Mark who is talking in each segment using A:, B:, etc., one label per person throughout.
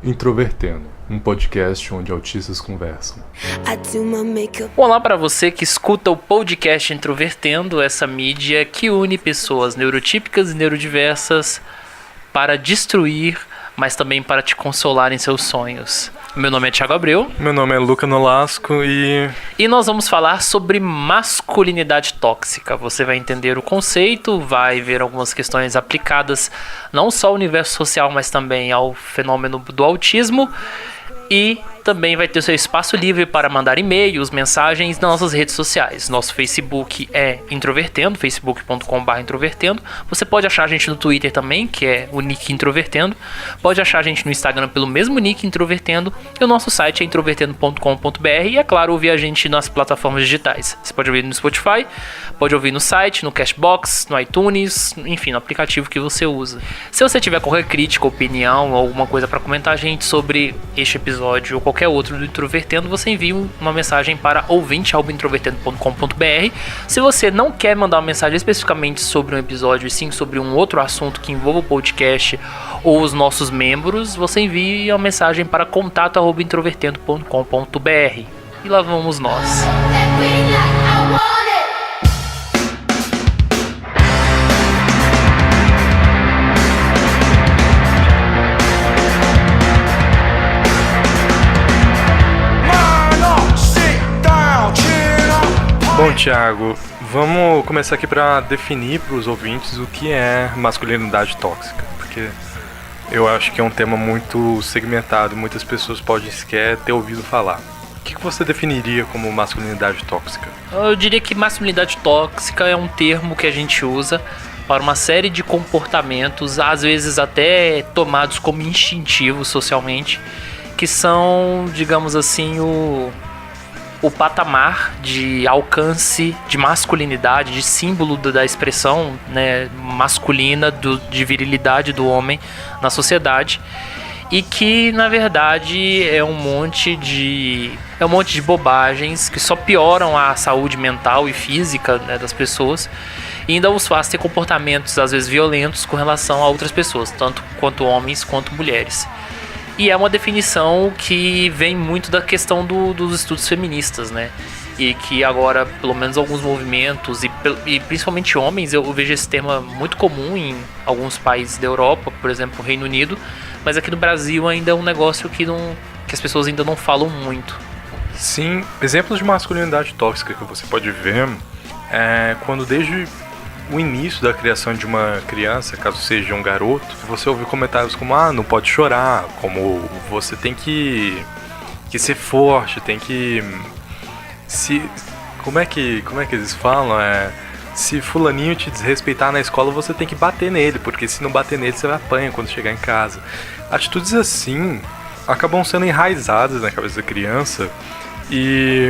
A: Introvertendo, um podcast onde autistas conversam.
B: Olá para você que escuta o podcast Introvertendo, essa mídia que une pessoas neurotípicas e neurodiversas para destruir, mas também para te consolar em seus sonhos. Meu nome é Thiago Abreu.
C: Meu nome é Luca Nolasco e
B: nós vamos falar sobre masculinidade tóxica. Você vai entender o conceito, vai ver algumas questões aplicadas não só ao universo social, mas também ao fenômeno do autismo. E também vai ter seu espaço livre para mandar e-mails, mensagens nas nossas redes sociais. Nosso Facebook é Introvertendo, facebook.com/introvertendo. Você pode achar a gente no Twitter também, que é o nick Introvertendo. Pode achar a gente no Instagram pelo mesmo nick Introvertendo. E o nosso site é introvertendo.com.br. E é claro, ouvir a gente nas plataformas digitais. Você pode ouvir no Spotify, pode ouvir no site, no Cashbox, no iTunes, enfim, no aplicativo que você usa. Se você tiver qualquer crítica, opinião ou alguma coisa para comentar a gente sobre este episódio ou qualquer outro do Introvertendo, você envia uma mensagem para ouvinte@introvertendo.com.br. Se você não quer mandar uma mensagem especificamente sobre um episódio, e sim sobre um outro assunto que envolva o podcast ou os nossos membros, você envia uma mensagem para contato@introvertendo.com.br. E lá vamos nós.
C: Bom, Thiago, vamos começar aqui para definir para os ouvintes o que é masculinidade tóxica, porque eu acho que é um tema muito segmentado, muitas pessoas podem sequer ter ouvido falar. O que você definiria como masculinidade tóxica?
B: Eu diria que masculinidade tóxica é um termo que a gente usa para uma série de comportamentos, às vezes até tomados como instintivos socialmente, que são, digamos assim, o patamar de alcance de masculinidade, de símbolo da expressão, né, masculina, de virilidade do homem na sociedade, e que na verdade é um monte de bobagens que só pioram a saúde mental e física, né, das pessoas, e ainda os faz ter comportamentos às vezes violentos com relação a outras pessoas, tanto quanto homens quanto mulheres. E é uma definição que vem muito da questão dos estudos feministas, né? E que agora, pelo menos alguns movimentos, e principalmente homens, eu vejo esse tema muito comum em alguns países da Europa, por exemplo, o Reino Unido, mas aqui no Brasil ainda é um negócio que as pessoas ainda não falam muito.
C: Sim, exemplos de masculinidade tóxica que você pode ver é quando desde o início da criação de uma criança, caso seja um garoto, você ouve comentários como não pode chorar, como você tem que ser forte, tem que como é que eles falam? Se fulaninho te desrespeitar na escola, você tem que bater nele, porque se não bater nele, você vai apanhar quando chegar em casa. Atitudes assim acabam sendo enraizadas na cabeça da criança e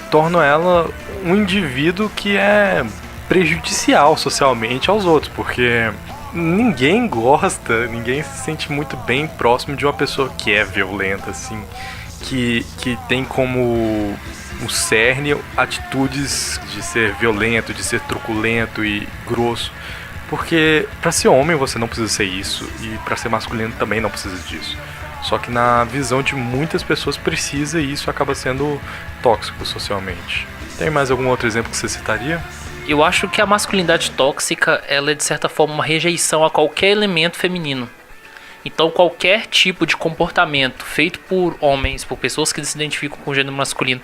C: tornam ela um indivíduo que é prejudicial socialmente aos outros, porque ninguém gosta, ninguém se sente muito bem próximo de uma pessoa que é violenta, assim, que tem como o cerne atitudes de ser violento, de ser truculento e grosso, porque para ser homem você não precisa ser isso, e para ser masculino também não precisa disso. Só que na visão de muitas pessoas precisa, e isso acaba sendo tóxico socialmente. Tem mais algum outro exemplo que você citaria?
B: Eu acho que a masculinidade tóxica, ela é de certa forma uma rejeição a qualquer elemento feminino. Então qualquer tipo de comportamento feito por homens, por pessoas que se identificam com o gênero masculino,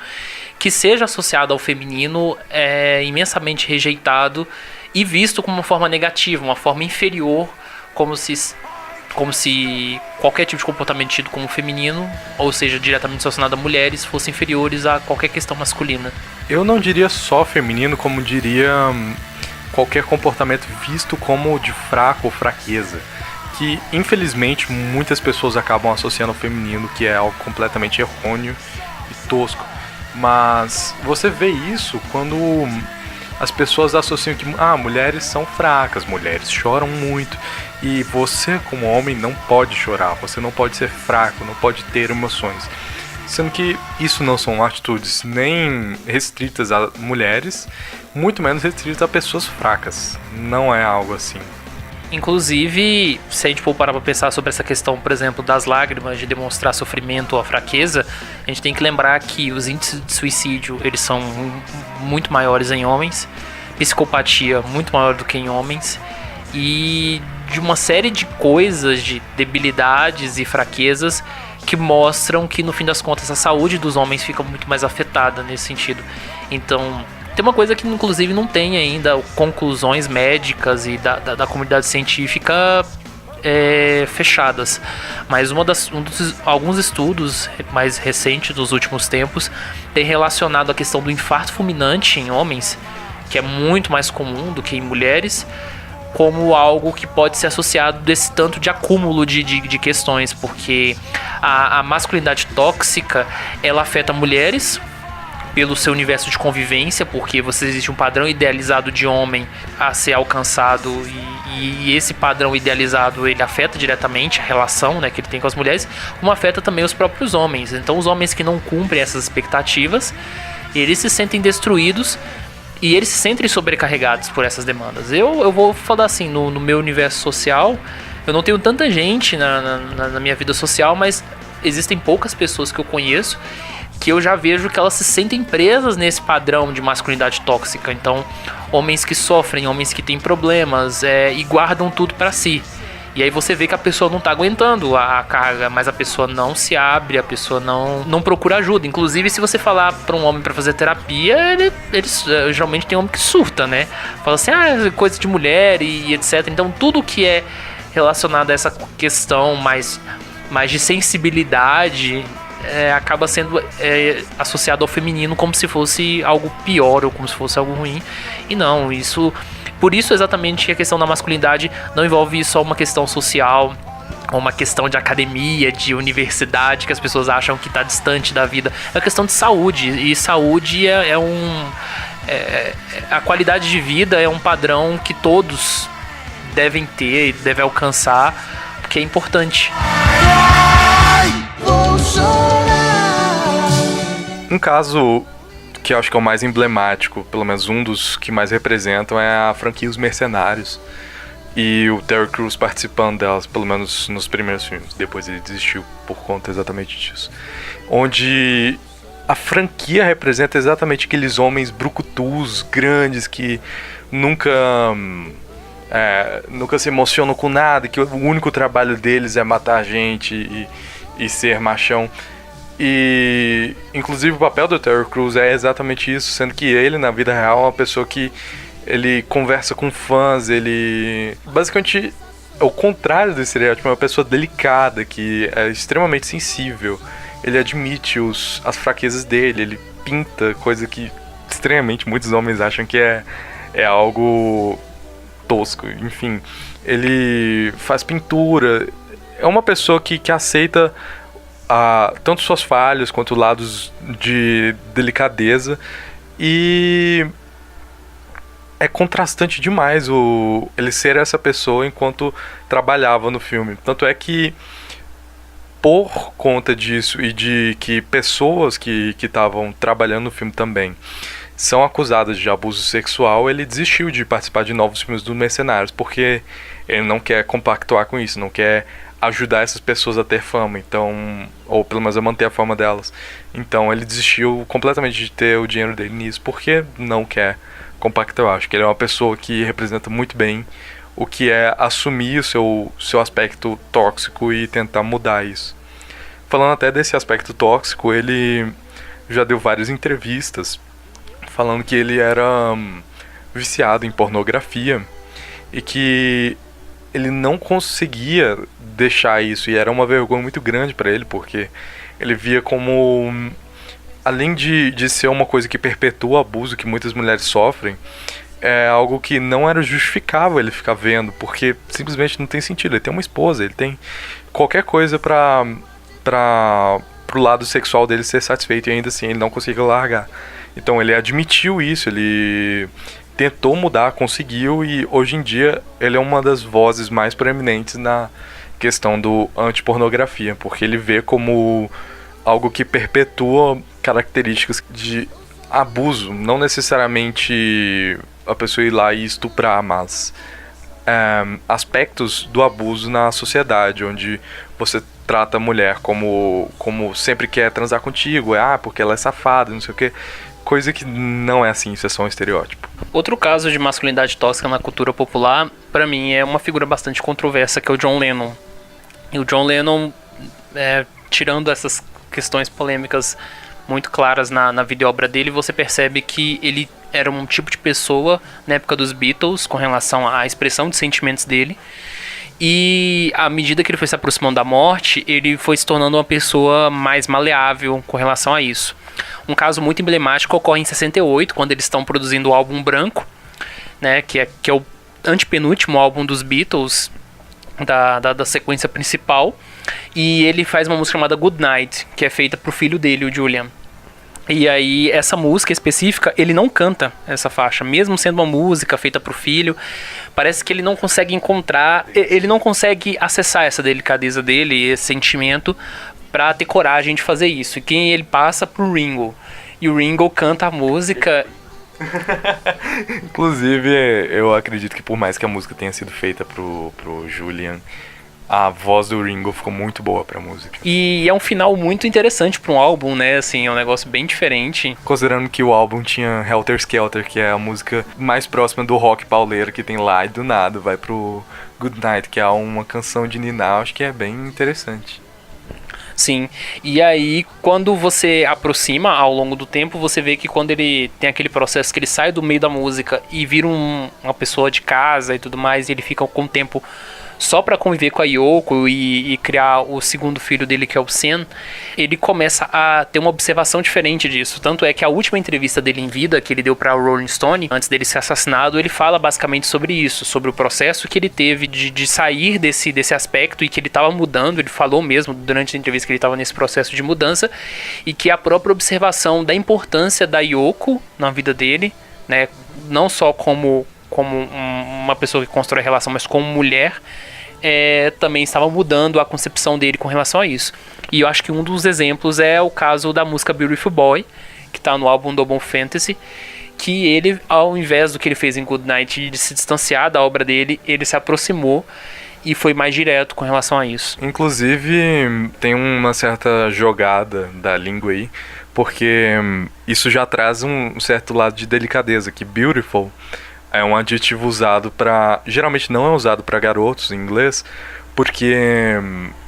B: que seja associado ao feminino, é imensamente rejeitado e visto como uma forma negativa, uma forma inferior, como se qualquer tipo de comportamento tido como feminino, ou seja, diretamente relacionado a mulheres, fossem inferiores a qualquer questão masculina.
C: Eu não diria só feminino, como diria qualquer comportamento visto como de fraco ou fraqueza, que infelizmente muitas pessoas acabam associando ao feminino, que é algo completamente errôneo e tosco. Mas você vê isso quando as pessoas associam que mulheres são fracas, mulheres choram muito, e você como homem não pode chorar, você não pode ser fraco, não pode ter emoções. Sendo que isso não são atitudes nem restritas a mulheres, muito menos restritas a pessoas fracas. Não é algo assim.
B: Inclusive, se a gente for parar pra pensar sobre essa questão, por exemplo, das lágrimas, de demonstrar sofrimento ou a fraqueza, a gente tem que lembrar que os índices de suicídio, eles são muito maiores em homens, psicopatia muito maior do que em homens, e de uma série de coisas, de debilidades e fraquezas que mostram que, no fim das contas, a saúde dos homens fica muito mais afetada nesse sentido. Então, tem uma coisa que, inclusive, não tem ainda conclusões médicas e da comunidade científica fechadas. Mas alguns estudos mais recentes dos últimos tempos tem relacionado a questão do infarto fulminante em homens, que é muito mais comum do que em mulheres, como algo que pode ser associado desse tanto de acúmulo de questões, porque a masculinidade tóxica, ela afeta mulheres pelo seu universo de convivência, porque existe um padrão idealizado de homem a ser alcançado, e esse padrão idealizado, ele afeta diretamente a relação, né, que ele tem com as mulheres, como afeta também os próprios homens. Então os homens que não cumprem essas expectativas, eles se sentem destruídos e eles se sentem sobrecarregados por essas demandas. Eu vou falar assim, no meu universo social, eu não tenho tanta gente na minha vida social, mas existem poucas pessoas que eu conheço que eu já vejo que elas se sentem presas nesse padrão de masculinidade tóxica. Então, homens que sofrem, homens que têm problemas e guardam tudo pra si. E aí você vê que a pessoa não tá aguentando a carga, mas a pessoa não se abre, a pessoa não procura ajuda. Inclusive, se você falar pra um homem pra fazer terapia, eles geralmente tem homem que surta, né? Fala assim, coisa de mulher e etc. Então, tudo que é relacionado a essa questão mais de sensibilidade acaba sendo associado ao feminino como se fosse algo pior ou como se fosse algo ruim. E não, por isso exatamente a questão da masculinidade não envolve só uma questão social, uma questão de academia, de universidade, que as pessoas acham que está distante da vida. É uma questão de saúde, e saúde a qualidade de vida é um padrão que todos devem ter e devem alcançar, porque é importante.
C: Um caso que eu acho que é o mais emblemático, pelo menos um dos que mais representam, é a franquia Os Mercenários. E o Terry Crews participando delas, pelo menos nos primeiros filmes. Depois ele desistiu por conta exatamente disso. Onde a franquia representa exatamente aqueles homens brucutus, grandes, que nunca se emocionam com nada, que o único trabalho deles é matar gente e ser machão. E inclusive o papel do Terry Crews é exatamente isso, sendo que ele, na vida real, é uma pessoa que ele conversa com fãs, ele basicamente é o contrário desse estereótipo, é uma pessoa delicada, que é extremamente sensível. Ele admite as fraquezas dele, ele pinta, coisa que estranhamente muitos homens acham que é algo tosco. Enfim, ele faz pintura, é uma pessoa que aceita tanto suas falhas quanto lados de delicadeza, e é contrastante demais ele ser essa pessoa enquanto trabalhava no filme. Tanto é que, por conta disso e de que pessoas que estavam trabalhando no filme também são acusadas de abuso sexual, ele desistiu de participar de novos filmes dos Mercenários, porque ele não quer compactuar com isso, não quer ajudar essas pessoas a ter fama, então, ou pelo menos a manter a fama delas. Então ele desistiu completamente de ter o dinheiro dele nisso, porque não quer compactuar. Acho que ele é uma pessoa que representa muito bem o que é assumir o seu aspecto tóxico e tentar mudar isso. Falando até desse aspecto tóxico, ele já deu várias entrevistas falando que ele era viciado em pornografia e que ele não conseguia deixar isso, e era uma vergonha muito grande para ele, porque ele via como, além de ser uma coisa que perpetua o abuso que muitas mulheres sofrem, é algo que não era justificável ele ficar vendo, porque simplesmente não tem sentido. Ele tem uma esposa, ele tem qualquer coisa pro lado sexual dele ser satisfeito, e ainda assim ele não conseguia largar. Então ele admitiu isso, ele tentou mudar, conseguiu, e hoje em dia ele é uma das vozes mais proeminentes na questão do antipornografia, porque ele vê como algo que perpetua características de abuso, não necessariamente a pessoa ir lá e estuprar, mas aspectos do abuso na sociedade, onde você trata a mulher como sempre quer transar contigo, porque ela é safada, não sei o quê. Coisa que não é assim, isso é só um estereótipo.
B: Outro caso de masculinidade tóxica na cultura popular, pra mim, é uma figura bastante controversa, que é o John Lennon. E o John Lennon, tirando essas questões polêmicas muito claras na vida e obra dele, você percebe que ele era um tipo de pessoa na época dos Beatles, com relação à expressão de sentimentos dele. E à medida que ele foi se aproximando da morte, ele foi se tornando uma pessoa mais maleável com relação a isso. Um caso muito emblemático ocorre em 68, quando eles estão produzindo o álbum Branco, né, que é o antepenúltimo álbum dos Beatles, da sequência principal. E ele faz uma música chamada Good Night, que é feita pro filho dele, o Julian. E aí, essa música específica, ele não canta essa faixa, mesmo sendo uma música feita pro filho. Parece que ele não consegue encontrar, ele não consegue acessar essa delicadeza dele, esse sentimento, pra ter coragem de fazer isso. E quem ele passa pro Ringo. E o Ringo canta a música.
C: Inclusive, eu acredito que por mais que a música tenha sido feita pro Julian, a voz do Ringo ficou muito boa pra música.
B: E é um final muito interessante pra um álbum, né? Assim, é um negócio bem diferente.
C: Considerando que o álbum tinha Helter Skelter, que é a música mais próxima do rock pauleiro que tem lá, e do nada vai pro Good Night, que é uma canção de ninar, acho que é bem interessante.
B: Sim, e aí quando você aproxima ao longo do tempo, você vê que quando ele tem aquele processo que ele sai do meio da música e vira uma pessoa de casa e tudo mais, e ele fica com o tempo só pra conviver com a Yoko e criar o segundo filho dele, que é o Sen, ele começa a ter uma observação diferente disso. Tanto é que a última entrevista dele em vida, que ele deu pra Rolling Stone, antes dele ser assassinado, ele fala basicamente sobre isso, sobre o processo que ele teve de sair desse aspecto e que ele estava mudando. Ele falou mesmo durante a entrevista que ele estava nesse processo de mudança, e que a própria observação da importância da Yoko na vida dele, né, não só como uma pessoa que constrói relação, mas como mulher, também estava mudando a concepção dele com relação a isso. E eu acho que um dos exemplos é o caso da música Beautiful Boy, que está no álbum Double Fantasy, que ele, ao invés do que ele fez em Good Night, de se distanciar da obra dele, ele se aproximou e foi mais direto com relação a isso.
C: Inclusive, tem uma certa jogada da língua aí, porque isso já traz um certo lado de delicadeza, que beautiful é um adjetivo usado para... Geralmente não é usado para garotos em inglês, porque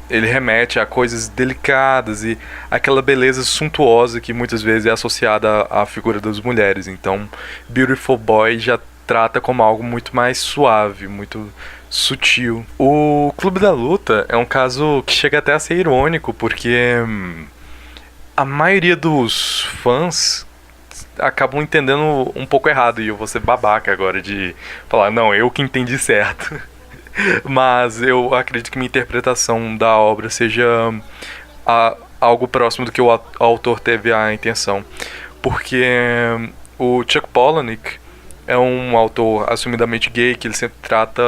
C: ele remete a coisas delicadas e aquela beleza suntuosa que muitas vezes é associada à figura das mulheres. Então, Beautiful Boy já trata como algo muito mais suave, muito sutil. O Clube da Luta é um caso que chega até a ser irônico, porque a maioria dos fãs acabam entendendo um pouco errado, e eu vou ser babaca agora de falar, não, eu que entendi certo. Mas eu acredito que minha interpretação da obra seja algo próximo do que o autor teve a intenção. Porque o Chuck Palahniuk é um autor assumidamente gay, que ele sempre trata...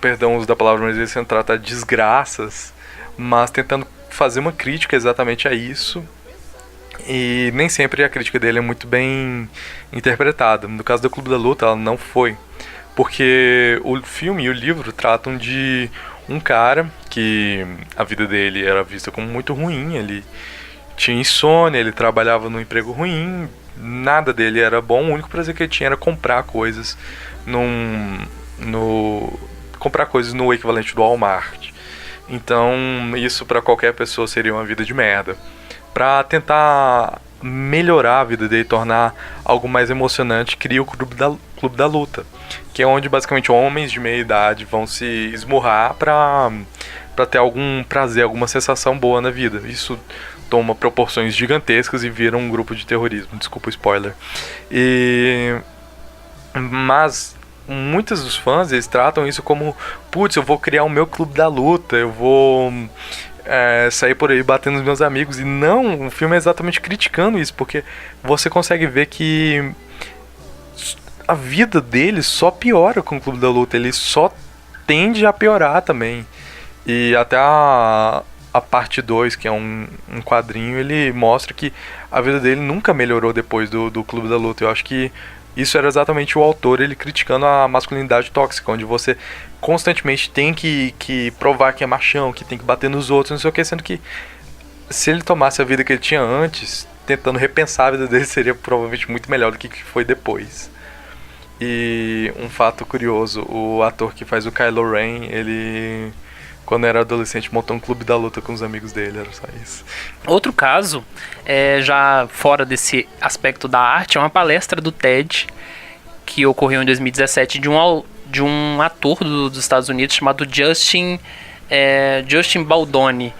C: Perdão o uso da palavra, mas ele sempre trata desgraças, mas tentando fazer uma crítica exatamente a isso. E nem sempre a crítica dele é muito bem interpretada. No caso do Clube da Luta, ela não foi. Porque o filme e o livro tratam de um cara que a vida dele era vista como muito ruim. Ele tinha insônia, ele trabalhava num emprego ruim, nada dele era bom. O único prazer que ele tinha era comprar coisas comprar coisas no equivalente do Walmart. Então, isso pra qualquer pessoa seria uma vida de merda. Pra tentar melhorar a vida dele, tornar algo mais emocionante, cria o Clube da Luta, que é onde basicamente homens de meia idade vão se esmurrar pra ter algum prazer, alguma sensação boa na vida. Isso toma proporções gigantescas e vira um grupo de terrorismo, desculpa o spoiler. Mas muitos dos fãs, eles tratam isso como, putz, eu vou criar o meu Clube da Luta, eu vou sair por aí batendo nos meus amigos. E não, o filme é exatamente criticando isso, porque você consegue ver que a vida dele só piora com o Clube da Luta, ele só tende a piorar também. E até a parte 2, que é um quadrinho, ele mostra que a vida dele nunca melhorou depois do Clube da Luta. Eu acho que Isso era exatamente o autor, ele criticando a masculinidade tóxica, onde você constantemente tem que provar que é machão, que tem que bater nos outros, não sei o que, sendo que se ele tomasse a vida que ele tinha antes, tentando repensar a vida dele, seria provavelmente muito melhor do que foi depois. E um fato curioso, o ator que faz o Kylo Ren, ele, quando era adolescente, montou um clube da luta com os amigos dele, era só isso.
B: Outro caso, já fora desse aspecto da arte, é uma palestra do TED que ocorreu em 2017 de um ator dos Estados Unidos chamado Justin Baldoni.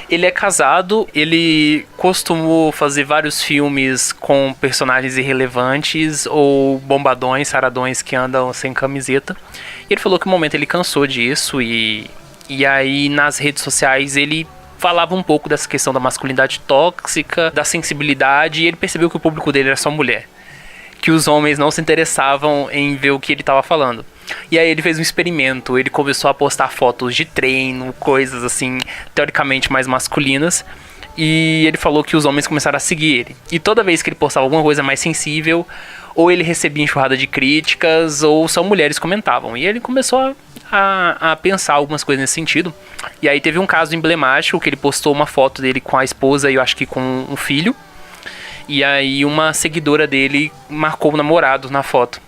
B: Ele é casado, ele costumou fazer vários filmes com personagens irrelevantes ou bombadões, saradões que andam sem camiseta. E ele falou que no momento ele cansou disso e aí nas redes sociais ele falava um pouco dessa questão da masculinidade tóxica, da sensibilidade, e ele percebeu que o público dele era só mulher. Que os homens não se interessavam em ver o que ele estava falando. E aí ele fez um experimento, ele começou a postar fotos de treino, coisas assim, teoricamente mais masculinas, e ele falou que os homens começaram a seguir ele. E toda vez que ele postava alguma coisa mais sensível, ou ele recebia enxurrada de críticas, ou só mulheres comentavam. E ele começou a pensar algumas coisas nesse sentido. E aí teve um caso emblemático, que ele postou uma foto dele com a esposa e eu acho que com um filho. E aí uma seguidora dele marcou o namorado na foto.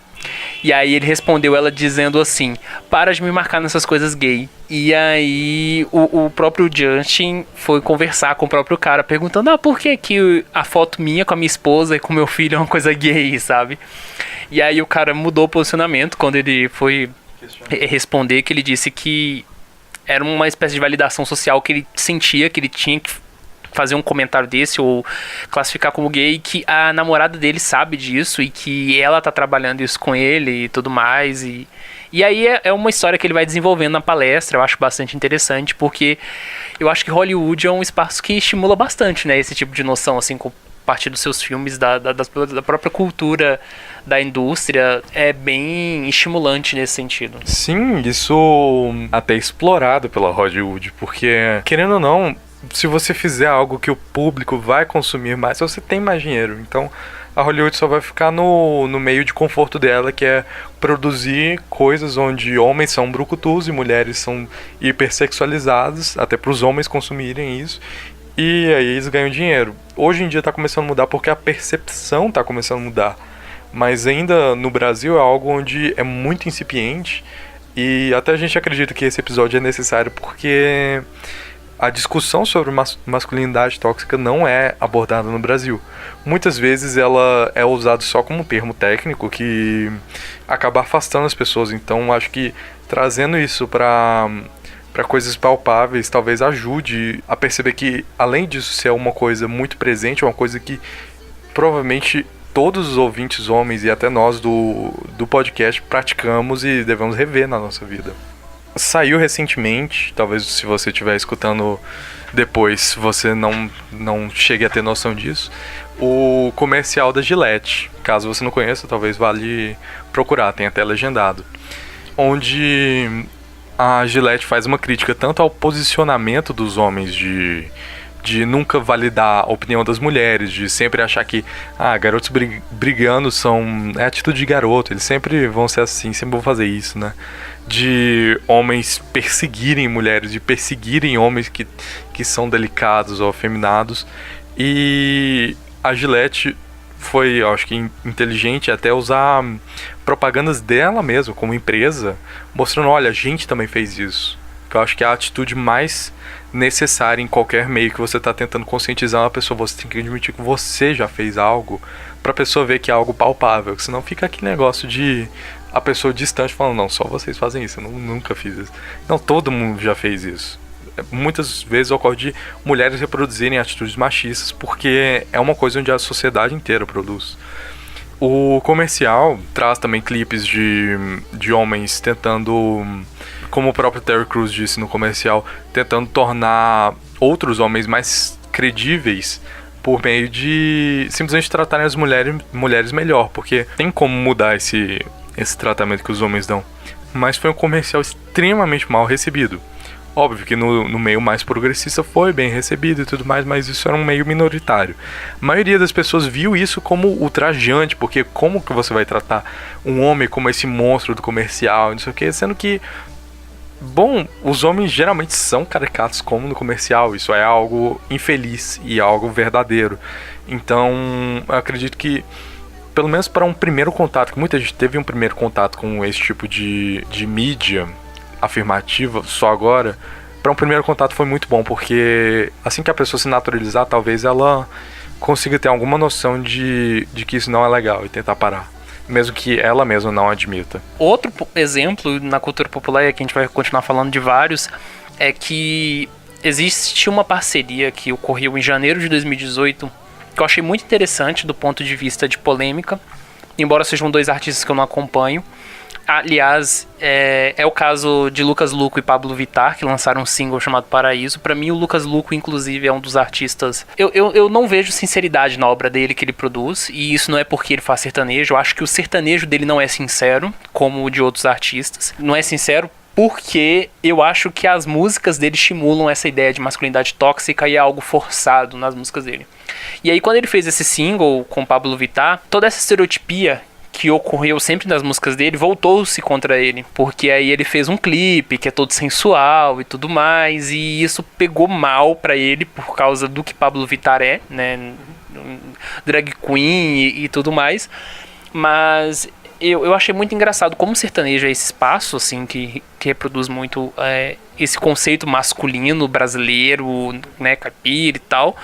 B: E aí ele respondeu ela dizendo assim: para de me marcar nessas coisas gay. E aí o próprio Justin foi conversar com o próprio cara, perguntando: por que a foto minha com a minha esposa e com meu filho é uma coisa gay, sabe? E aí o cara mudou o posicionamento quando ele foi responder, que ele disse que era uma espécie de validação social que ele sentia que ele tinha que fazer um comentário desse ou classificar como gay, que a namorada dele sabe disso e que ela tá trabalhando isso com ele e tudo mais. E aí é uma história que ele vai desenvolvendo na palestra. Eu acho bastante interessante, porque eu acho que Hollywood é um espaço que estimula bastante, né, esse tipo de noção, assim, com a partir dos seus filmes, da própria cultura da indústria. É bem estimulante nesse sentido.
C: Sim, isso até explorado pela Hollywood, porque, querendo ou não, se você fizer algo que o público vai consumir mais, você tem mais dinheiro. Então a Hollywood só vai ficar no meio de conforto dela, que é produzir coisas onde homens são brucutus e mulheres são hipersexualizadas, até para os homens consumirem isso, e aí eles ganham dinheiro. Hoje em dia está começando a mudar porque a percepção está começando a mudar, mas ainda no Brasil é algo onde é muito incipiente, e até a gente acredita que esse episódio é necessário porque a discussão sobre masculinidade tóxica não é abordada no Brasil. Muitas vezes ela é usada só como um termo técnico que acaba afastando as pessoas. Então acho que trazendo isso para coisas palpáveis talvez ajude a perceber que, além disso ser uma coisa muito presente, é uma coisa que provavelmente todos os ouvintes homens e até nós do podcast praticamos e devemos rever na nossa vida. Saiu recentemente, talvez se você estiver escutando depois você não chegue a ter noção disso, o comercial da Gillette. Caso você não conheça, talvez vale procurar, tem até legendado. Onde a Gillette faz uma crítica tanto ao posicionamento dos homens de nunca validar a opinião das mulheres, de sempre achar que garotos brigando é atitude de garoto, eles sempre vão ser assim, sempre vão fazer isso, né? De homens perseguirem mulheres, de perseguirem homens que são delicados ou afeminados. E a Gillette foi, eu acho que inteligente até usar propagandas dela mesma como empresa, mostrando, olha, a gente também fez isso. Que eu acho que é a atitude mais necessária em qualquer meio que você está tentando conscientizar uma pessoa. Você tem que admitir que você já fez algo para a pessoa ver que é algo palpável, senão fica aquele negócio de a pessoa distante falando, não, só vocês fazem isso, eu nunca fiz isso. Não, todo mundo já fez isso. Muitas vezes ocorre de mulheres reproduzirem atitudes machistas, porque é uma coisa onde a sociedade inteira produz. O comercial traz também clipes de homens tentando, como o próprio Terry Crews disse no comercial, tentando tornar outros homens mais credíveis por meio de simplesmente tratarem as mulheres melhor, porque tem como mudar esse tratamento que os homens dão. Mas foi um comercial extremamente mal recebido. Óbvio que no meio mais progressista foi bem recebido e tudo mais, mas isso era um meio minoritário. A maioria das pessoas viu isso como ultrajante, porque como que você vai tratar um homem como esse monstro do comercial, não sei o que, sendo que, bom, os homens geralmente são caricatos como no comercial, isso é algo infeliz e algo verdadeiro. Então, eu acredito que, pelo menos para um primeiro contato, que muita gente teve um primeiro contato com esse tipo de mídia afirmativa só agora, para um primeiro contato foi muito bom, porque assim que a pessoa se naturalizar, talvez ela consiga ter alguma noção de que isso não é legal e tentar parar, mesmo que ela mesma não admita.
B: Outro exemplo na cultura popular, e aqui a gente vai continuar falando de vários, é que existe uma parceria que ocorreu em janeiro de 2018, que eu achei muito interessante do ponto de vista de polêmica, embora sejam dois artistas que eu não acompanho. Aliás, é o caso de Lucas Luco e Pablo Vittar, que lançaram um single chamado Paraíso. Pra mim, o Lucas Luco, inclusive, é um dos artistas... Eu não vejo sinceridade na obra dele que ele produz, e isso não é porque ele faz sertanejo. Eu acho que o sertanejo dele não é sincero, como o de outros artistas. Não é sincero porque eu acho que as músicas dele estimulam essa ideia de masculinidade tóxica e é algo forçado nas músicas dele. E aí, quando ele fez esse single com Pablo Vittar, toda essa estereotipia que ocorreu sempre nas músicas dele, voltou-se contra ele, porque aí ele fez um clipe que é todo sensual e tudo mais, e isso pegou mal pra ele por causa do que Pablo Vittar é, né, drag queen e tudo mais. Mas eu achei muito engraçado como o sertanejo é esse espaço assim, que reproduz muito esse conceito masculino brasileiro, né, caipira e tal,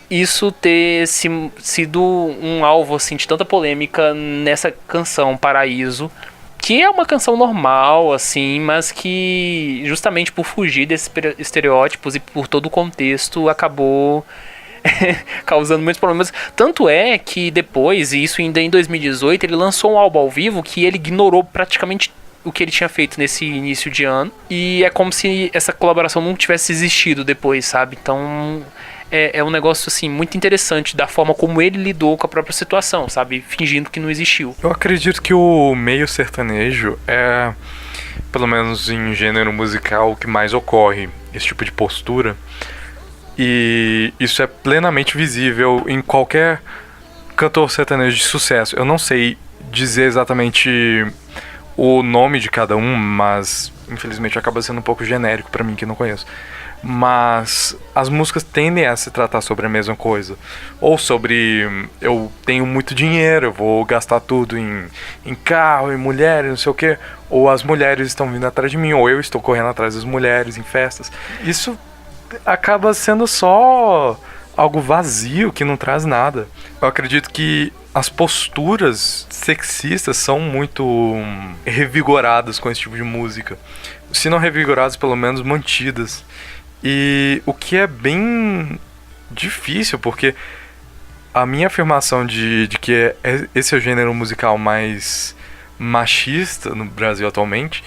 B: isso ter sido um alvo assim, de tanta polêmica nessa canção Paraíso, que é uma canção normal, assim, mas que justamente por fugir desses estereótipos e por todo o contexto acabou causando muitos problemas. Tanto é que depois, e isso ainda em 2018, ele lançou um álbum ao vivo que ele ignorou praticamente o que ele tinha feito nesse início de ano, e é como se essa colaboração não tivesse existido depois, sabe? Então é um negócio assim muito interessante da forma como ele lidou com a própria situação, sabe? Fingindo que não existiu.
C: Eu acredito que o meio sertanejo é, pelo menos em gênero musical, o que mais ocorre, esse tipo de postura. E isso é plenamente visível em qualquer cantor sertanejo de sucesso. Eu não sei dizer exatamente o nome de cada um, mas infelizmente acaba sendo um pouco genérico pra mim que não conheço. Mas as músicas tendem a se tratar sobre a mesma coisa. Ou sobre eu tenho muito dinheiro, eu vou gastar tudo em carro, em mulheres, não sei o que. Ou as mulheres estão vindo atrás de mim, ou eu estou correndo atrás das mulheres em festas. Isso acaba sendo só algo vazio, que não traz nada. Eu acredito que as posturas sexistas são muito revigoradas com esse tipo de música. Se não revigoradas, pelo menos mantidas. E o que é bem difícil, porque a minha afirmação de que esse é o gênero musical mais machista no Brasil atualmente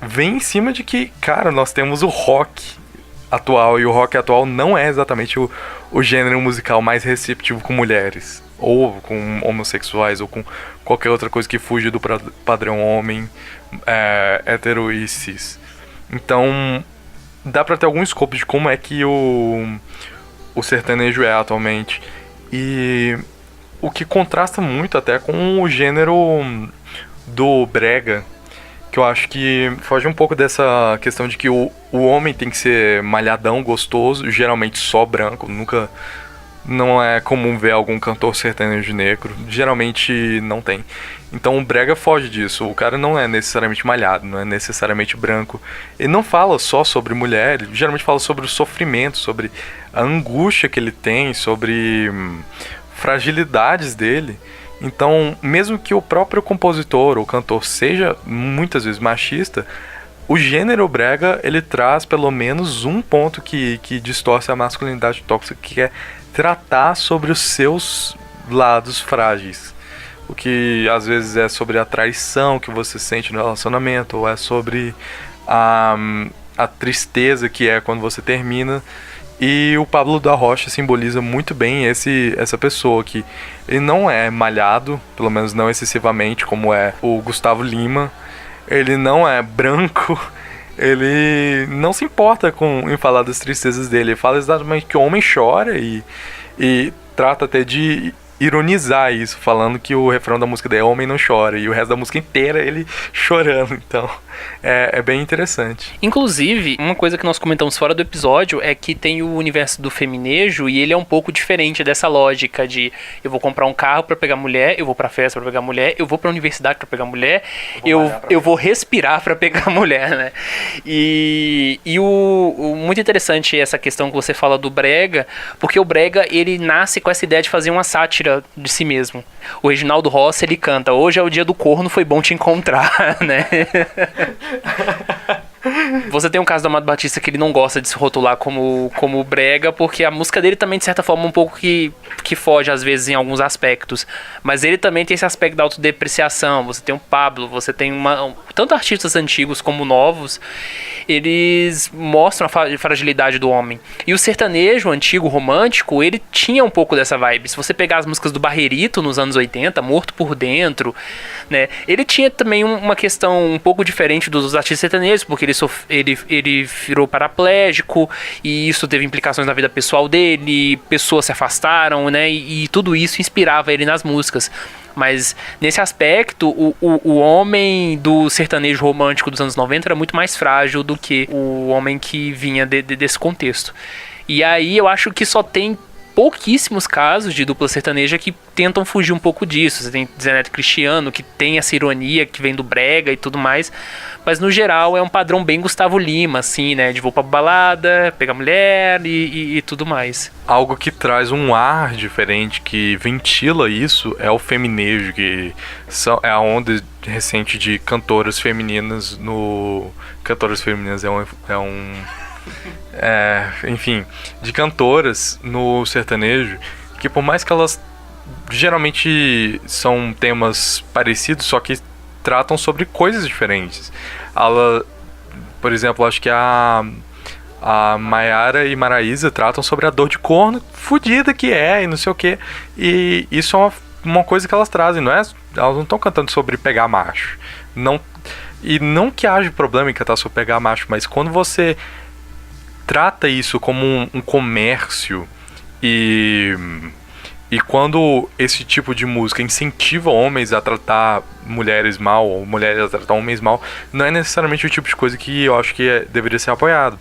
C: vem em cima de que, cara, nós temos o rock atual, e o rock atual não é exatamente o gênero musical mais receptivo com mulheres, ou com homossexuais, ou com qualquer outra coisa que fuja do padrão homem, hétero e cis. Então dá pra ter algum escopo de como é que o sertanejo é atualmente. E o que contrasta muito até com o gênero do brega, que eu acho que foge um pouco dessa questão de que o homem tem que ser malhadão, gostoso, geralmente só branco. Não é comum ver algum cantor sertanejo negro, geralmente não tem. Então o brega foge disso, o cara não é necessariamente malhado, não é necessariamente branco. Ele não fala só sobre mulher, ele geralmente fala sobre o sofrimento, sobre a angústia que ele tem, sobre fragilidades dele. Então, mesmo que o próprio compositor ou cantor seja muitas vezes machista, o gênero brega, ele traz pelo menos um ponto que distorce a masculinidade tóxica, que é tratar sobre os seus lados frágeis. O que às vezes é sobre a traição que você sente no relacionamento, ou é sobre a tristeza que é quando você termina. E o Pablo da Rocha simboliza muito bem essa pessoa que ele não é malhado, pelo menos não excessivamente, como é o Gustavo Lima. Ele não é branco, ele não se importa em falar das tristezas dele. Ele fala exatamente que o homem chora e trata até de ironizar isso, falando que o refrão da música dele é Homem Não Chora, e o resto da música inteira é ele chorando. Então é bem interessante.
B: Inclusive, uma coisa que nós comentamos fora do episódio é que tem o universo do feminejo, e ele é um pouco diferente dessa lógica de eu vou comprar um carro pra pegar mulher, eu vou pra festa pra pegar mulher, eu vou pra universidade pra pegar mulher, eu vou respirar pra pegar mulher, né? E o muito interessante essa questão que você fala do brega, porque o brega, ele nasce com essa ideia de fazer uma sátira de si mesmo. O Reginaldo Rossi, ele canta: hoje é o dia do corno, foi bom te encontrar, né? Você tem um caso do Amado Batista que ele não gosta de se rotular como brega, porque a música dele também, de certa forma, um pouco que foge, às vezes, em alguns aspectos. Mas ele também tem esse aspecto da autodepreciação. Você tem o Pablo, você tem tanto artistas antigos como novos, eles mostram a fragilidade do homem. E o sertanejo antigo, romântico, ele tinha um pouco dessa vibe. Se você pegar as músicas do Barrerito nos anos 80, Morto por Dentro, né, ele tinha também uma questão um pouco diferente dos artistas sertanejos, porque ele virou paraplégico, e isso teve implicações na vida pessoal dele, pessoas se afastaram, né, e tudo isso inspirava ele nas músicas. Mas nesse aspecto, o homem do sertanejo romântico dos anos 90 era muito mais frágil do que o homem que vinha desse contexto. E aí eu acho que só tem pouquíssimos casos de dupla sertaneja que tentam fugir um pouco disso. Você tem Zé Neto e Cristiano, que tem essa ironia que vem do brega e tudo mais, mas no geral é um padrão bem Gustavo Lima, assim, né, de vou pra balada, pegar mulher e tudo mais.
C: Algo que traz um ar diferente, que ventila isso, é o feminejo, que é a onda recente de cantoras femininas no... Cantoras femininas enfim, de cantoras no sertanejo, que por mais que elas geralmente são temas parecidos, só que tratam sobre coisas diferentes. Por exemplo, acho que a Maiara e Maraísa tratam sobre a dor de corno fodida que é, e não sei o que. E isso é uma coisa que elas trazem, não é? Elas não estão cantando sobre pegar macho. E não que haja problema em cantar sobre pegar macho, mas quando você trata isso como um comércio, e quando esse tipo de música incentiva homens a tratar mulheres mal, ou mulheres a tratar homens mal, não é necessariamente o tipo de coisa que eu acho que deveria ser apoiado.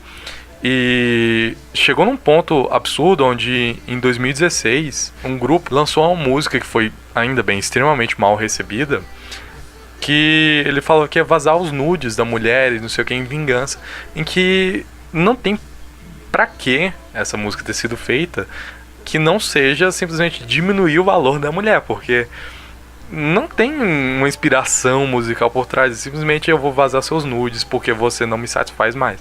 C: E chegou num ponto absurdo onde, em 2016, um grupo lançou uma música que foi, ainda bem, extremamente mal recebida, que ele falou que ia vazar os nudes da mulher e não sei o que, em vingança, em que não tem pra que essa música ter sido feita que não seja simplesmente diminuir o valor da mulher, porque não tem uma inspiração musical por trás, simplesmente eu vou vazar seus nudes porque você não me satisfaz mais.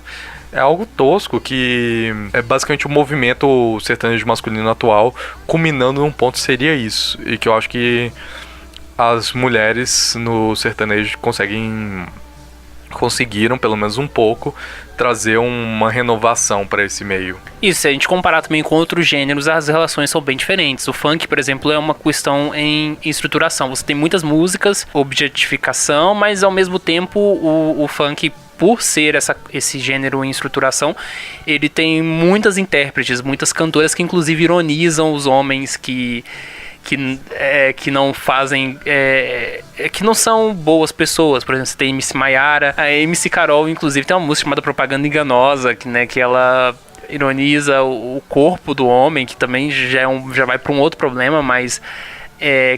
C: É algo tosco, que é basicamente o movimento sertanejo masculino atual, culminando num ponto seria isso, e que eu acho que as mulheres no sertanejo conseguiram, pelo menos um pouco, trazer uma renovação para esse meio.
B: Isso, se a gente comparar também com outros gêneros, as relações são bem diferentes. O funk, por exemplo, é uma questão em estruturação. Você tem muitas músicas, objetificação, mas ao mesmo tempo o funk, por ser esse gênero em estruturação, ele tem muitas intérpretes, muitas cantoras que inclusive ironizam os homens que não fazem, que não são boas pessoas. Por exemplo, você tem MC Maiara, a MC Carol, inclusive, tem uma música chamada Propaganda Enganosa, que ela ironiza o corpo do homem, que também já vai para um outro problema, mas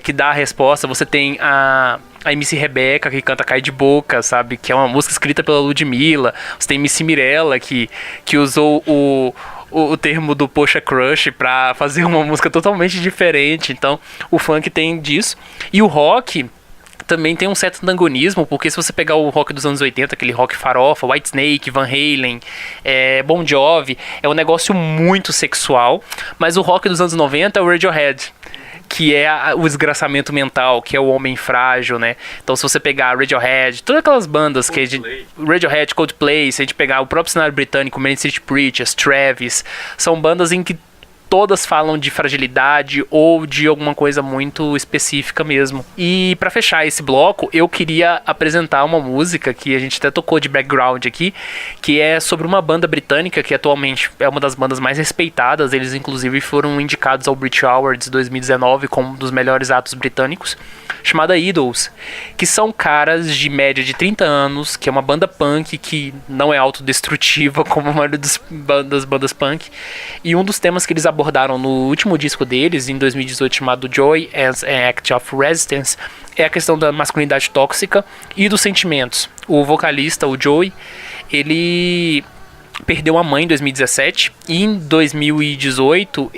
B: que dá a resposta. Você tem a MC Rebeca, que canta Cai de Boca, sabe? Que é uma música escrita pela Ludmilla. Você tem MC Mirella, que usou o termo do Poxa Crush pra fazer uma música totalmente diferente. Então, o funk tem disso. E o rock também tem um certo antagonismo, porque se você pegar o rock dos anos 80, aquele rock farofa, Whitesnake, Van Halen, Bon Jovi, é um negócio muito sexual. Mas o rock dos anos 90 é o Radiohead, que é o desgraçamento mental, que é o homem frágil, né? Então, se você pegar Radiohead, todas aquelas bandas Radiohead, Coldplay, se a gente pegar o próprio cenário britânico, Main Street Preachers, Travis, são bandas em que todas falam de fragilidade ou de alguma coisa muito específica mesmo. E pra fechar esse bloco, eu queria apresentar uma música que a gente até tocou de background aqui, que é sobre uma banda britânica que atualmente é uma das bandas mais respeitadas. Eles inclusive foram indicados ao Brit Awards 2019 como um dos melhores atos britânicos, chamada Idols, que são caras de média de 30 anos, que é uma banda punk que não é autodestrutiva como a maioria das bandas punk. E um dos temas que eles abordaram no último disco deles, em 2018, chamado Joy as an Act of Resistance, é a questão da masculinidade tóxica e dos sentimentos. O vocalista, o Joey, ele perdeu a mãe em 2017 e em 2018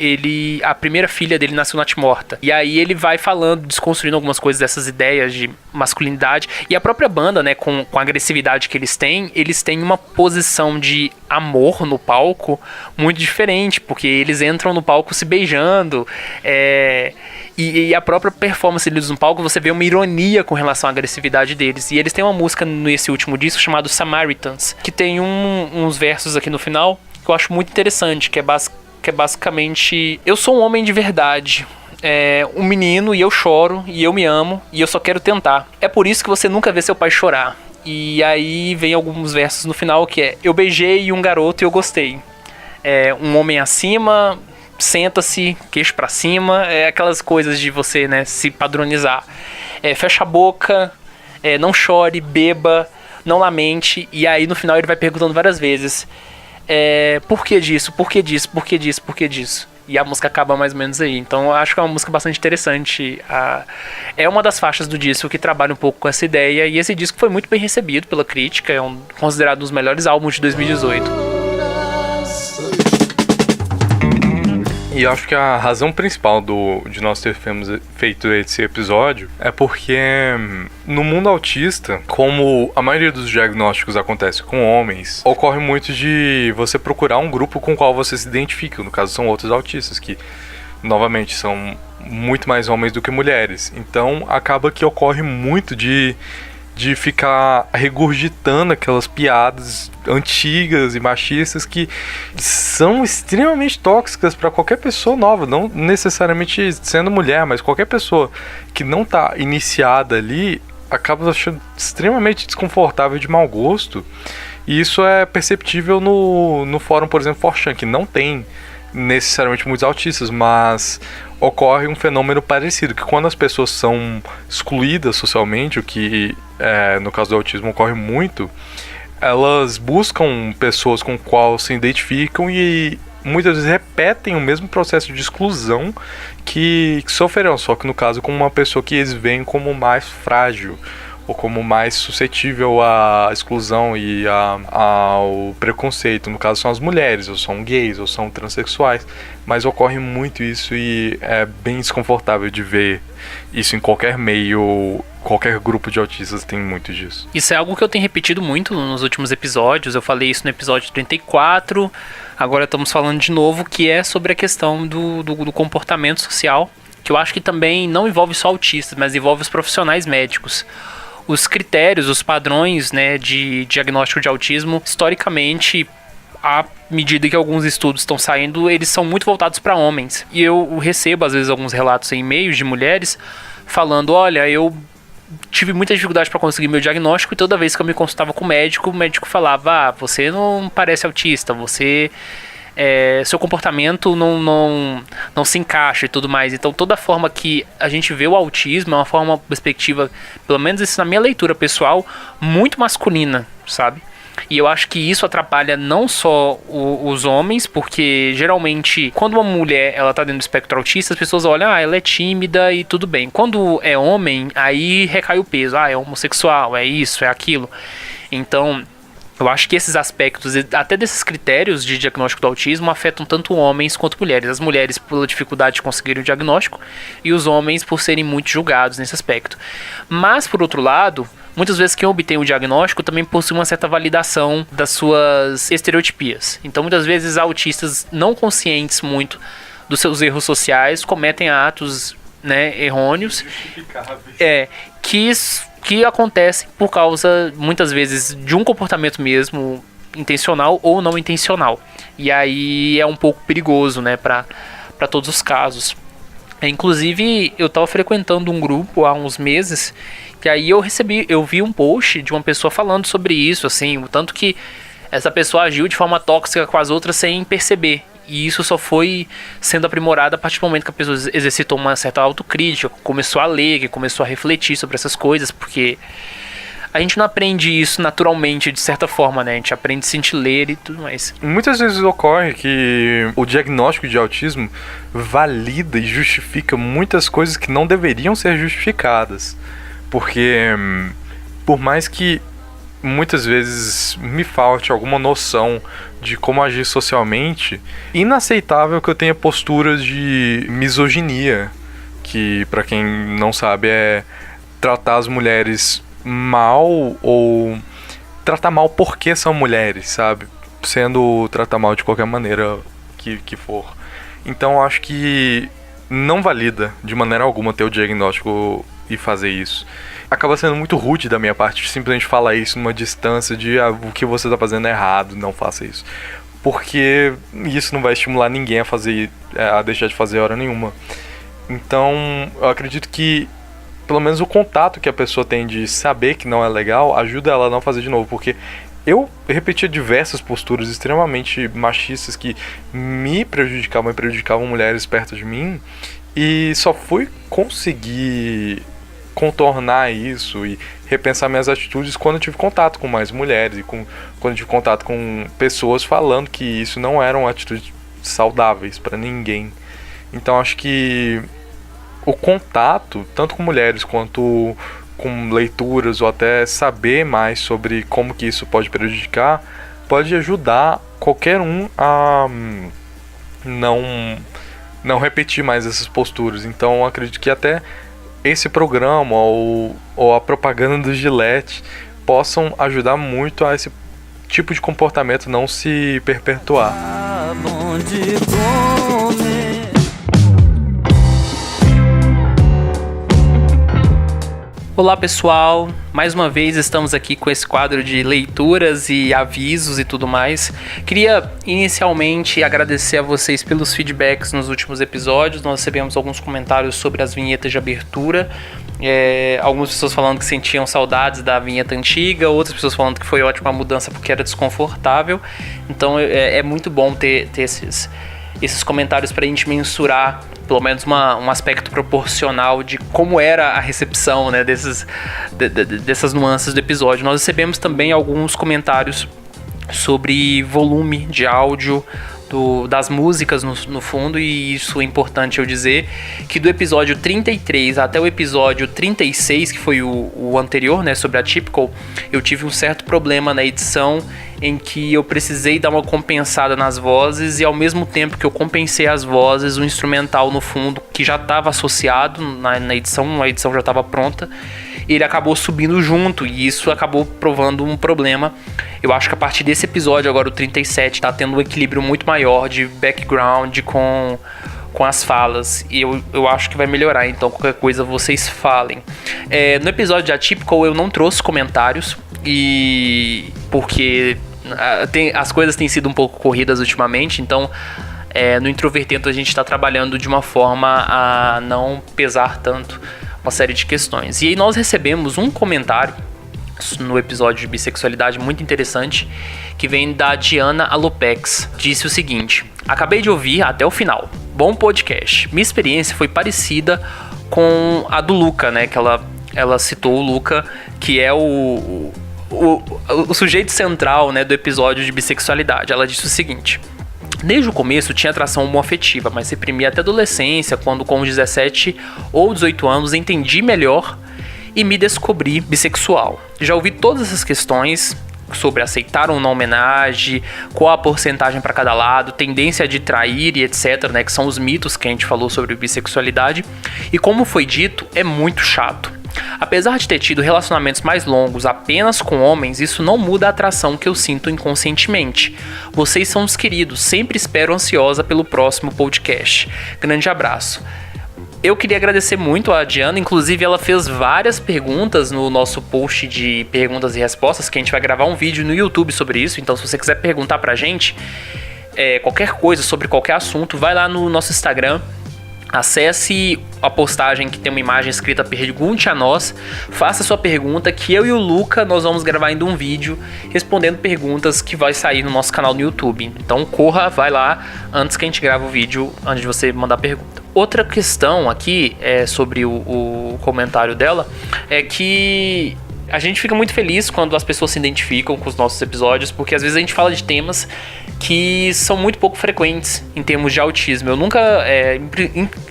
B: a primeira filha dele nasceu natimorta. E aí ele vai falando, desconstruindo algumas coisas dessas ideias de masculinidade. E a própria banda, né, com a agressividade que eles têm uma posição de amor no palco muito diferente, porque eles entram no palco se beijando, e a própria performance deles no palco, você vê uma ironia com relação à agressividade deles. E eles têm uma música nesse último disco chamado Samaritans, que tem uns versos aqui no final que eu acho muito interessante, que é basicamente: eu sou um homem de verdade, um menino, e eu choro, e eu me amo, e eu só quero tentar. É por isso que você nunca vê seu pai chorar. E aí vem alguns versos no final que é: eu beijei um garoto e eu gostei. Um homem acima, senta-se, queixo pra cima, aquelas coisas de você, né, se padronizar. Fecha a boca, não chore, beba, não lamente. E aí no final ele vai perguntando várias vezes: por que disso, por que disso, por que disso, por que disso? E a música acaba mais ou menos aí. Então eu acho que é uma música bastante interessante. É uma das faixas do disco que trabalha um pouco com essa ideia. E esse disco foi muito bem recebido pela crítica. É considerado um dos melhores álbuns de 2018.
C: E eu acho que a razão principal de nós termos feito esse episódio é porque no mundo autista, como a maioria dos diagnósticos acontece com homens, ocorre muito de você procurar um grupo com o qual você se identifica. No caso, são outros autistas, que novamente são muito mais homens do que mulheres. Então acaba que ocorre muito de ficar regurgitando aquelas piadas antigas e machistas que são extremamente tóxicas para qualquer pessoa nova, não necessariamente sendo mulher, mas qualquer pessoa que não está iniciada ali acaba achando extremamente desconfortável, de mau gosto. E isso é perceptível no fórum, por exemplo, 4chan, que não tem necessariamente muitos autistas, mas ocorre um fenômeno parecido, que quando as pessoas são excluídas socialmente, o que no caso do autismo ocorre muito, elas buscam pessoas com qual se identificam e muitas vezes repetem o mesmo processo de exclusão que sofreram, só que no caso com uma pessoa que eles veem como mais frágil ou como mais suscetível à exclusão e ao preconceito. No caso são as mulheres, ou são gays, ou são transexuais, mas ocorre muito isso e é bem desconfortável de ver isso em qualquer meio. Qualquer grupo de autistas tem muito disso.
B: Isso é algo que eu tenho repetido muito nos últimos episódios. Eu falei isso no episódio 34, agora estamos falando de novo, que é sobre a questão do comportamento social, que eu acho que também não envolve só autistas, mas envolve os profissionais médicos. Os critérios, os padrões, né, de diagnóstico de autismo, historicamente, à medida que alguns estudos estão saindo, eles são muito voltados para homens. E eu recebo, às vezes, alguns relatos em e-mails de mulheres falando: olha, eu tive muita dificuldade para conseguir meu diagnóstico, e toda vez que eu me consultava com o médico falava: você não parece autista, seu comportamento não se encaixa e tudo mais. Então toda forma que a gente vê o autismo é uma perspectiva, pelo menos isso na minha leitura pessoal, muito masculina, sabe? E eu acho que isso atrapalha não só os homens, porque geralmente quando uma mulher ela tá dentro do espectro autista, as pessoas olham: ela é tímida e tudo bem. Quando é homem, aí recai o peso: é homossexual, é isso, é aquilo. Então eu acho que esses aspectos, até desses critérios de diagnóstico do autismo, afetam tanto homens quanto mulheres. As mulheres pela dificuldade de conseguir o diagnóstico, e os homens por serem muito julgados nesse aspecto. Mas, por outro lado, muitas vezes quem obtém o diagnóstico também possui uma certa validação das suas estereotipias. Então, muitas vezes, autistas não conscientes muito dos seus erros sociais cometem atos, né, errôneos, que acontecem por causa, muitas vezes, de um comportamento mesmo intencional ou não intencional. E aí é um pouco perigoso, né, para para todos os casos. Inclusive, eu estava frequentando um grupo há uns meses, e aí eu vi um post de uma pessoa falando sobre isso, assim, o tanto que essa pessoa agiu de forma tóxica com as outras sem perceber. E isso só foi sendo aprimorado a partir do momento que a pessoa exercitou uma certa autocrítica, começou a ler, que começou a refletir sobre essas coisas, porque a gente não aprende isso naturalmente, de certa forma, né? A gente aprende sem ler e tudo mais.
C: Muitas vezes ocorre que o diagnóstico de autismo valida e justifica muitas coisas que não deveriam ser justificadas. Porque, por mais que muitas vezes me falte alguma noção de como agir socialmente, inaceitável que eu tenha posturas de misoginia, que, pra quem não sabe, é tratar as mulheres mal ou tratar mal porque são mulheres, sabe? Sendo tratar mal de qualquer maneira que for. Então eu acho que não valida de maneira alguma ter o diagnóstico e fazer isso. Acaba sendo muito rude da minha parte simplesmente falar isso numa distância de o que você tá fazendo é errado, não faça isso. Porque isso não vai estimular ninguém a deixar de fazer hora nenhuma. Então eu acredito que pelo menos o contato que a pessoa tem de saber que não é legal ajuda ela a não fazer de novo, porque eu repetia diversas posturas extremamente machistas que me prejudicavam e prejudicavam mulheres perto de mim, e só fui conseguir contornar isso e repensar minhas atitudes quando eu tive contato com mais mulheres e quando eu tive contato com pessoas falando que isso não eram atitudes saudáveis para ninguém. Então acho que o contato, tanto com mulheres quanto com leituras ou até saber mais sobre como que isso pode prejudicar, pode ajudar qualquer um a não repetir mais essas posturas. Então eu acredito que até esse programa ou a propaganda do Gillette possam ajudar muito a esse tipo de comportamento não se perpetuar.
B: Olá pessoal, mais uma vez estamos aqui com esse quadro de leituras e avisos e tudo mais. Queria inicialmente agradecer a vocês pelos feedbacks nos últimos episódios. Nós recebemos alguns comentários sobre as vinhetas de abertura. Algumas pessoas falando que sentiam saudades da vinheta antiga, outras pessoas falando que foi ótima a mudança porque era desconfortável. Então é muito bom ter esses comentários para a gente mensurar pelo menos um aspecto proporcional de como era a recepção, né, dessas nuances do episódio. Nós recebemos também alguns comentários sobre volume de áudio das músicas no fundo, e isso é importante eu dizer, que do episódio 33 até o episódio 36, que foi o anterior, né, sobre a Typical, eu tive um certo problema na edição em que eu precisei dar uma compensada nas vozes, e ao mesmo tempo que eu compensei as vozes, o instrumental no fundo, que já estava associado na edição, a edição já estava pronta, ele acabou subindo junto, e isso acabou provando um problema. Eu acho que a partir desse episódio, agora o 37, tá tendo um equilíbrio muito maior de background com as falas, e eu acho que vai melhorar, então qualquer coisa vocês falem. No episódio de Atypical eu não trouxe comentários, e porque as coisas têm sido um pouco corridas ultimamente, então no Introvertendo a gente está trabalhando de uma forma a não pesar tanto uma série de questões. E aí nós recebemos um comentário no episódio de bissexualidade muito interessante, que vem da Diana Alopex. Disse o seguinte: acabei de ouvir até o final, bom podcast. Minha experiência foi parecida com a do Luca, né, que ela citou o Luca, que é o sujeito central, né, do episódio de bissexualidade. Ela disse o seguinte: desde o começo tinha atração homoafetiva, mas reprimi até a adolescência, quando com 17 ou 18 anos entendi melhor e me descobri bissexual. Já ouvi todas essas questões sobre aceitar ou não homenagem, qual a porcentagem para cada lado, tendência de trair e etc, né, que são os mitos que a gente falou sobre bissexualidade, e como foi dito, é muito chato. Apesar de ter tido relacionamentos mais longos apenas com homens, isso não muda a atração que eu sinto inconscientemente. Vocês são os queridos, sempre espero ansiosa pelo próximo podcast. Grande abraço. Eu queria agradecer muito a Diana, inclusive ela fez várias perguntas no nosso post de perguntas e respostas, que a gente vai gravar um vídeo no YouTube sobre isso, então se você quiser perguntar pra gente, qualquer coisa sobre qualquer assunto, vai lá no nosso Instagram, acesse a postagem que tem uma imagem escrita "Pergunte a nós", faça sua pergunta que eu e o Luca nós vamos gravar ainda um vídeo respondendo perguntas que vai sair no nosso canal no YouTube. Então corra, vai lá antes que a gente grave o vídeo, antes de você mandar pergunta. Outra questão aqui sobre o comentário dela é que a gente fica muito feliz quando as pessoas se identificam com os nossos episódios, porque às vezes a gente fala de temas que são muito pouco frequentes em termos de autismo. Eu nunca,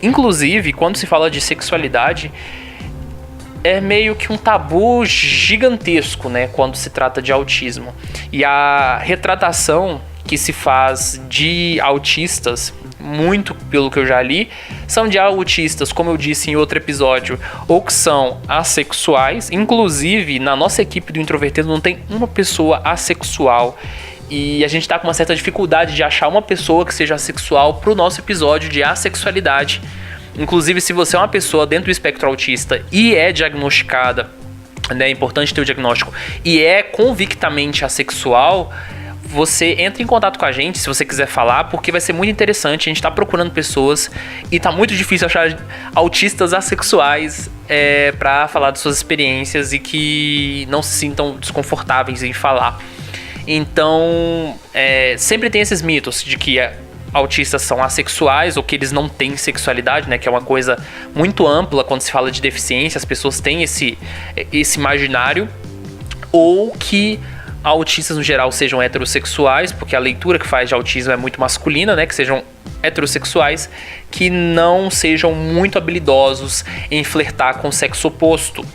B: inclusive, quando se fala de sexualidade, é meio que um tabu gigantesco, né, quando se trata de autismo. E a retratação que se faz de autistas, muito pelo que eu já li, são de autistas, como eu disse em outro episódio, ou que são assexuais. Inclusive, na nossa equipe do Introvertendo não tem uma pessoa assexual. E a gente tá com uma certa dificuldade de achar uma pessoa que seja assexual pro nosso episódio de assexualidade. Inclusive, se você é uma pessoa dentro do espectro autista e é diagnosticada, né, é importante ter o diagnóstico, e é convictamente assexual, você entra em contato com a gente se você quiser falar, porque vai ser muito interessante. A gente tá procurando pessoas e tá muito difícil achar autistas assexuais para falar de suas experiências e que não se sintam desconfortáveis em falar. Então, sempre tem esses mitos de que autistas são assexuais ou que eles não têm sexualidade, né? Que é uma coisa muito ampla quando se fala de deficiência. As pessoas têm esse imaginário, ou que autistas no geral sejam heterossexuais, porque a leitura que faz de autismo é muito masculina, né? Que sejam heterossexuais, que não sejam muito habilidosos em flertar com o sexo oposto.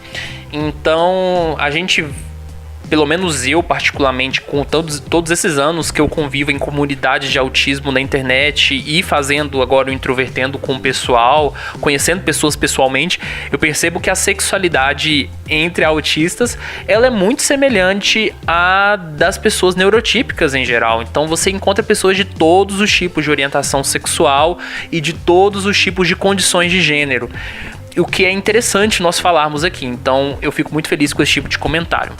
B: Então, a gente, pelo menos eu particularmente, com todos esses anos que eu convivo em comunidades de autismo na internet e fazendo agora o Introvertendo com o pessoal, conhecendo pessoas pessoalmente, eu percebo que a sexualidade entre autistas, ela é muito semelhante à das pessoas neurotípicas em geral. Então você encontra pessoas de todos os tipos de orientação sexual e de todos os tipos de condições de gênero, o que é interessante nós falarmos aqui. Então eu fico muito feliz com esse tipo de comentário.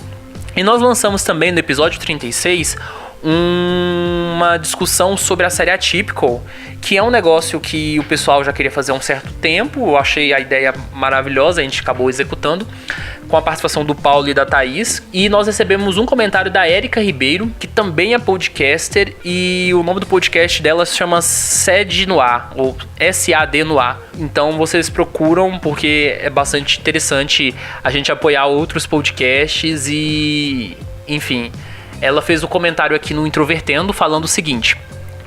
B: E nós lançamos também no episódio 36 uma discussão sobre a série Atypical, que é um negócio que o pessoal já queria fazer há um certo tempo. Eu achei a ideia maravilhosa, a gente acabou executando, com a participação do Paulo e da Thaís. E nós recebemos um comentário da Érica Ribeiro, que também é podcaster, e o nome do podcast dela se chama SAD no Ar, ou SAD no Ar. Então vocês procuram, porque é bastante interessante a gente apoiar outros podcasts e, enfim, ela fez um comentário aqui no Introvertendo falando o seguinte: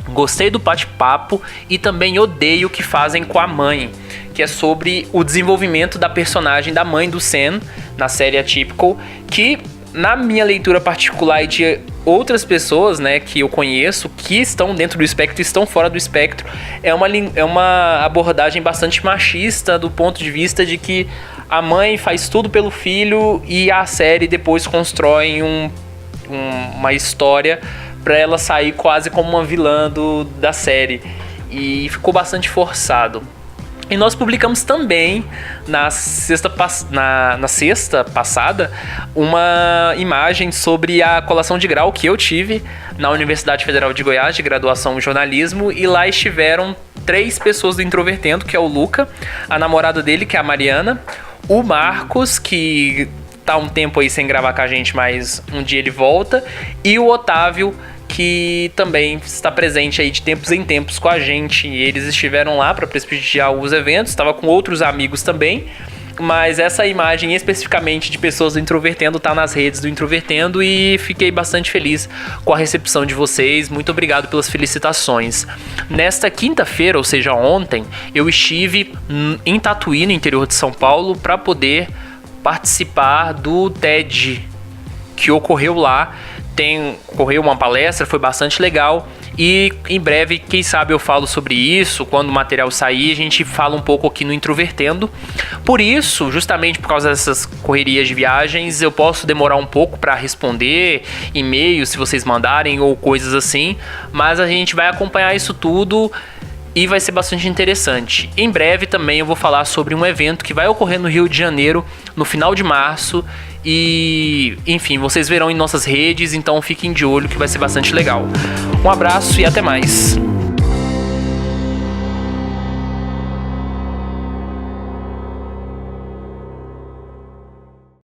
B: gostei do bate-papo e também odeio o que fazem com a mãe, que é sobre o desenvolvimento da personagem da mãe do Sam na série Atypical, que na minha leitura particular e de outras pessoas, né, que eu conheço, que estão dentro do espectro e estão fora do espectro, é uma abordagem bastante machista, do ponto de vista de que a mãe faz tudo pelo filho e a série depois constrói uma história para ela sair quase como uma vilã da série, e ficou bastante forçado. E nós publicamos também na sexta passada uma imagem sobre a colação de grau que eu tive na Universidade Federal de Goiás, de graduação em jornalismo, e lá estiveram 3 pessoas do Introvertendo, que é o Luca, a namorada dele, que é a Mariana, o Marcos, que tá um tempo aí sem gravar com a gente, mas um dia ele volta, e o Otávio, que também está presente aí de tempos em tempos com a gente. Eles estiveram lá para prestigiar os eventos, estava com outros amigos também, mas essa imagem especificamente de pessoas do Introvertendo tá nas redes do Introvertendo, e fiquei bastante feliz com a recepção de vocês. Muito obrigado pelas felicitações. Nesta quinta-feira, ou seja, ontem, eu estive em Tatuí, no interior de São Paulo, para poder participar do TED que ocorreu lá. Ocorreu uma palestra, foi bastante legal, e em breve, quem sabe, eu falo sobre isso. Quando o material sair, a gente fala um pouco aqui no Introvertendo. Por isso, justamente por causa dessas correrias de viagens, eu posso demorar um pouco para responder e-mails, se vocês mandarem, ou coisas assim, mas a gente vai acompanhar isso tudo e vai ser bastante interessante. Em breve também eu vou falar sobre um evento que vai ocorrer no Rio de Janeiro no final de março, E, enfim, vocês verão em nossas redes, então fiquem de olho que vai ser bastante legal. Um abraço e até mais.